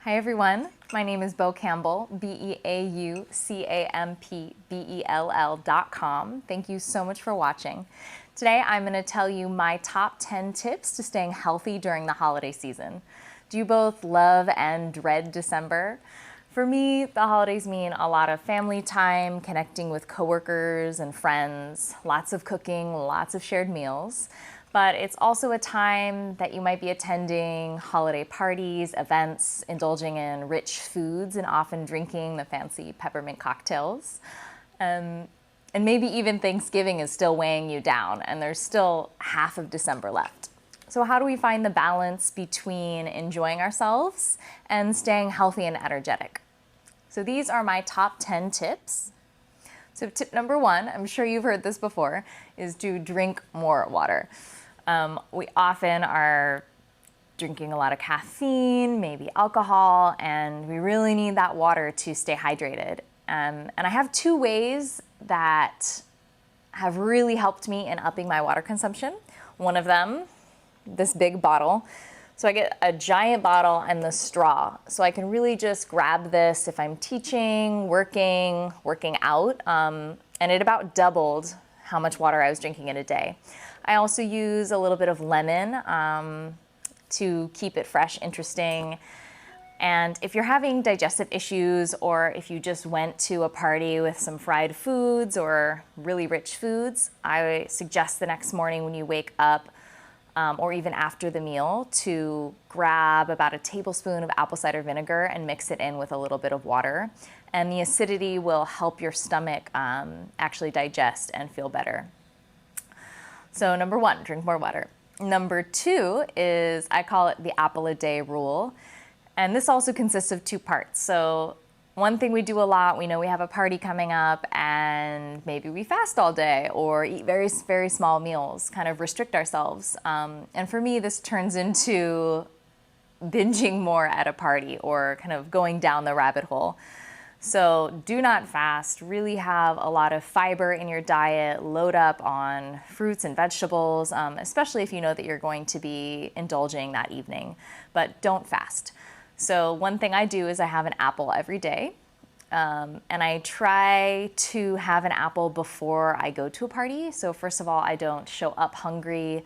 Hi everyone, my name is Beau Campbell, BeauCampbell.com. Thank you so much for watching. Today I'm going to tell you my top 10 tips to staying healthy during the holiday season. Do you both love and dread December? For me, the holidays mean a lot of family time, connecting with coworkers and friends, lots of cooking, lots of shared meals. But it's also a time that you might be attending holiday parties, events, indulging in rich foods, and often drinking the fancy peppermint cocktails. And maybe even Thanksgiving is still weighing you down, and there's still half of December left. So how do we find the balance between enjoying ourselves and staying healthy and energetic? So these are my top 10 tips. So tip number 1, I'm sure you've heard this before, is to drink more water. We often are drinking a lot of caffeine, maybe alcohol, and we really need that water to stay hydrated. And I have 2 ways that have really helped me in upping my water consumption. One of them, this big bottle. So I get a giant bottle and the straw. So I can really just grab this if I'm teaching, working out, and it about doubled how much water I was drinking in a day. I also use a little bit of lemon to keep it fresh, interesting. And if you're having digestive issues, or if you just went to a party with some fried foods or really rich foods, I suggest the next morning when you wake up, or even after the meal, to grab about a tablespoon of apple cider vinegar and mix it in with a little bit of water. And the acidity will help your stomach actually digest and feel better. So number 1, drink more water. Number 2 is, I call it the apple a day rule. And this also consists of 2 parts. So one thing we do a lot, we know we have a party coming up and maybe we fast all day or eat very, very small meals, kind of restrict ourselves. And for me, this turns into binging more at a party or kind of going down the rabbit hole. So do not fast, really have a lot of fiber in your diet, load up on fruits and vegetables, especially if you know that you're going to be indulging that evening, but don't fast. So one thing I do is I have an apple every day, and I try to have an apple before I go to a party. So first of all, I don't show up hungry.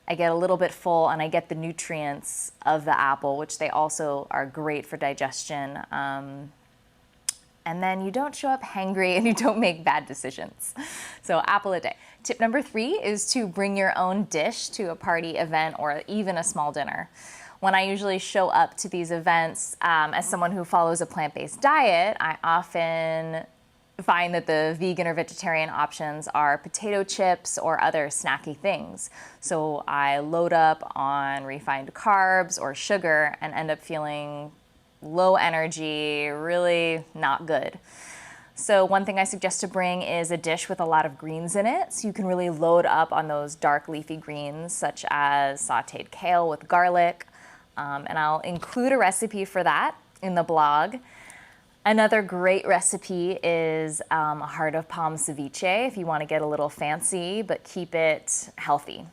I get a little bit full and I get the nutrients of the apple, which they also are great for digestion. And then you don't show up hangry and you don't make bad decisions. So apple a day. Tip number 3 is to bring your own dish to a party, event, or even a small dinner. When I usually show up to these events, as someone who follows a plant-based diet, I often find that the vegan or vegetarian options are potato chips or other snacky things. So I load up on refined carbs or sugar and end up feeling low energy, really not good. So one thing I suggest to bring is a dish with a lot of greens in it. So you can really load up on those dark leafy greens, such as sauteed kale with garlic. And I'll include a recipe for that in the blog. Another great recipe is a heart of palm ceviche if you want to get a little fancy but keep it healthy.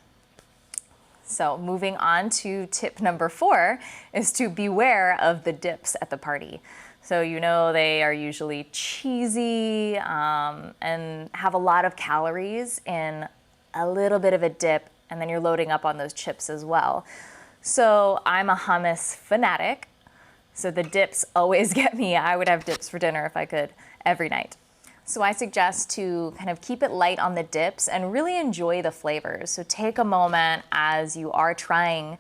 So moving on to tip number 4 is to beware of the dips at the party. So you know they are usually cheesy and have a lot of calories in a little bit of a dip, and then you're loading up on those chips as well. So I'm a hummus fanatic. So the dips always get me. I would have dips for dinner if I could every night. So I suggest to kind of keep it light on the dips and really enjoy the flavors. So take a moment as you are trying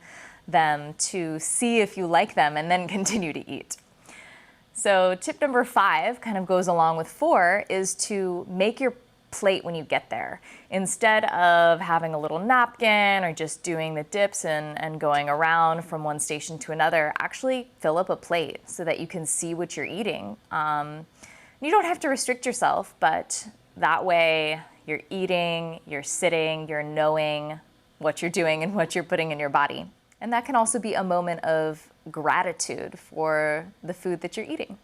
them to see if you like them and then continue to eat. So tip number 5 kind of goes along with 4 is to make your plate when you get there. Instead of having a little napkin or just doing the dips and going around from one station to another, actually fill up a plate so that you can see what you're eating. You don't have to restrict yourself, but that way you're eating, you're sitting, you're knowing what you're doing and what you're putting in your body. And that can also be a moment of gratitude for the food that you're eating.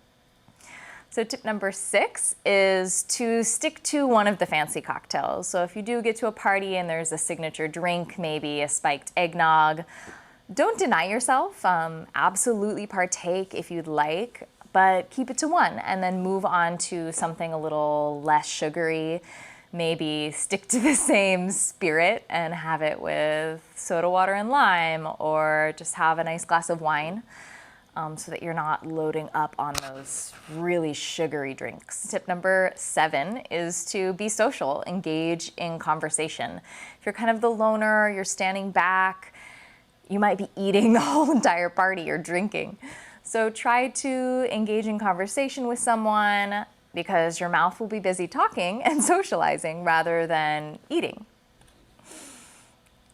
So tip number 6 is to stick to one of the fancy cocktails. So if you do get to a party and there's a signature drink, maybe a spiked eggnog, Don't deny yourself. Absolutely partake if you'd like, but keep it to one and then move on to something a little less sugary. Maybe stick to the same spirit and have it with soda water and lime, or just have a nice glass of wine. So that you're not loading up on those really sugary drinks. Tip number 7 is to be social, engage in conversation. If you're kind of the loner, you're standing back, you might be eating the whole entire party or drinking. So try to engage in conversation with someone, because your mouth will be busy talking and socializing rather than eating.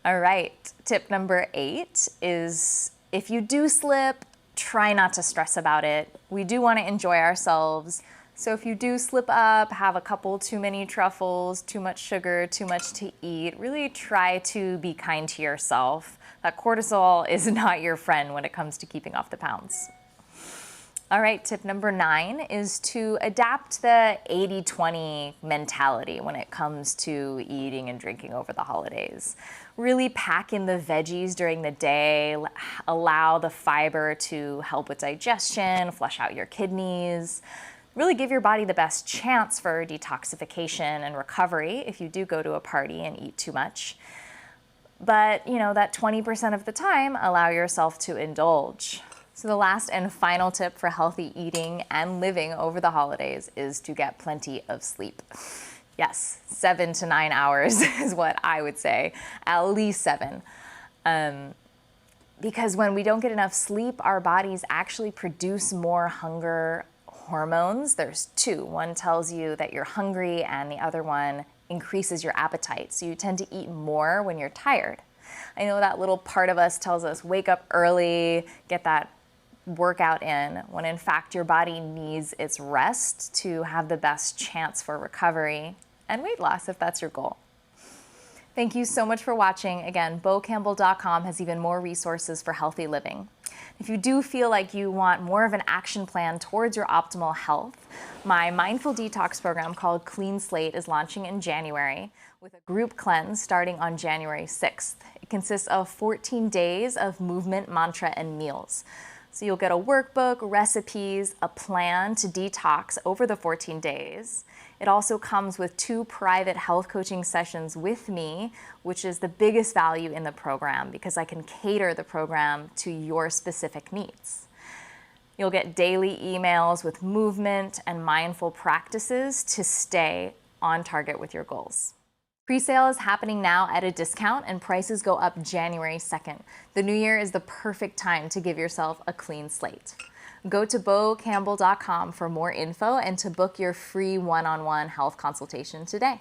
All right, tip number 8 is if you do slip, try not to stress about it. We do want to enjoy ourselves. So if you do slip up, have a couple too many truffles, too much sugar, too much to eat, really try to be kind to yourself. That cortisol is not your friend when it comes to keeping off the pounds. All right, tip number 9 is to adapt the 80-20 mentality when it comes to eating and drinking over the holidays. Really pack in the veggies during the day, allow the fiber to help with digestion, flush out your kidneys. Really give your body the best chance for detoxification and recovery if you do go to a party and eat too much. But, that 20% of the time, allow yourself to indulge. So the last and final tip for healthy eating and living over the holidays is to get plenty of sleep. Yes, 7 to 9 hours is what I would say, at least 7. Because when we don't get enough sleep, our bodies actually produce more hunger hormones. There's 2. One tells you that you're hungry and the other one increases your appetite. So you tend to eat more when you're tired. I know that little part of us tells us wake up early, get that workout in, when in fact your body needs its rest to have the best chance for recovery and weight loss if that's your goal. Thank you so much for watching. Again, BoCampbell.com has even more resources for healthy living. If you do feel like you want more of an action plan towards your optimal health, my Mindful Detox program called Clean Slate is launching in January with a group cleanse starting on January 6th. It consists of 14 days of movement, mantra, and meals. So you'll get a workbook, recipes, a plan to detox over the 14 days. It also comes with 2 private health coaching sessions with me, which is the biggest value in the program because I can cater the program to your specific needs. You'll get daily emails with movement and mindful practices to stay on target with your goals. Presale is happening now at a discount and prices go up January 2nd. The new year is the perfect time to give yourself a clean slate. Go to BoCampbell.com for more info and to book your free one-on-one health consultation today.